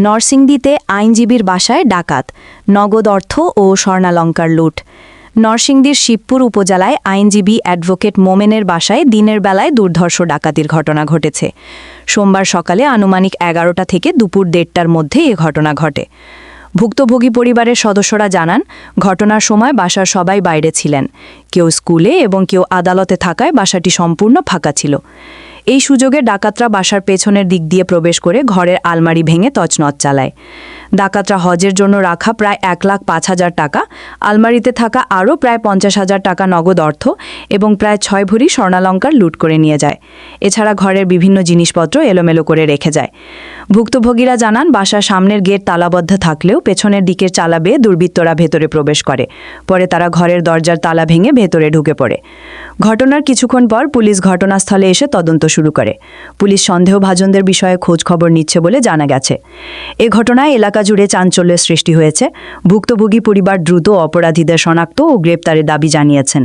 নরসিংদীতে আইনজীবীর বাসায় ডাকাত, নগদ অর্থ ও স্বর্ণালঙ্কার লুট। নরসিংদীর শিবপুর উপজেলায় আইনজীবী অ্যাডভোকেট মোমেনের বাসায় দিনের বেলায় দুর্ধর্ষ ডাকাতির ঘটনা ঘটেছে। সোমবার সকালে আনুমানিক 11টা থেকে দুপুর 1:30টার মধ্যে এ ঘটনা ঘটে। ভুক্তভোগী পরিবারের সদস্যরা জানান, ঘটনার সময় বাসার সবাই বাইরে ছিলেন, কেউ স্কুলে এবং কেউ আদালতে থাকায় বাসাটি সম্পূর্ণ ফাঁকা ছিল। এই সুযোগে ডাকাতরা বাসার পেছনের দিক দিয়ে প্রবেশ করে ঘরের আলমারি ভেঙে তছনছ চালায়। ডাকাতরা হজের জন্য রাখা প্রায় 1,05,000 টাকা, আলমারিতে থাকা আরও প্রায় 50,000 টাকা নগদ অর্থ এবং প্রায় 6 ভরি স্বর্ণালঙ্কার লুট করে নিয়ে যায়। এছাড়া ঘরের বিভিন্ন জিনিসপত্র এলোমেলো করে রেখে যায়। ভুক্তভোগীরা জানান, বাসার সামনের গেট তালাবদ্ধ থাকলেও পেছনের দিকের চালা বেয়ে দুর্বৃত্তরা ভেতরে প্রবেশ করে। পরে তারা ঘরের দরজার তালা ভেঙে ভেতরে ঢুকে পড়ে। ঘটনার কিছুক্ষণ পর পুলিশ ঘটনাস্থলে এসে তদন্ত শুরু করে। পুলিশ সন্দেহভাজনদের বিষয়ে খোঁজ খবর নিচ্ছে বলে জানা গেছে। এ ঘটনায় এলাকা জুড়ে চাঞ্চল্যের সৃষ্টি হয়েছে। ভুক্তভোগী পরিবার দ্রুত অপরাধীদের শনাক্ত ও গ্রেপ্তারের দাবি জানিয়েছেন।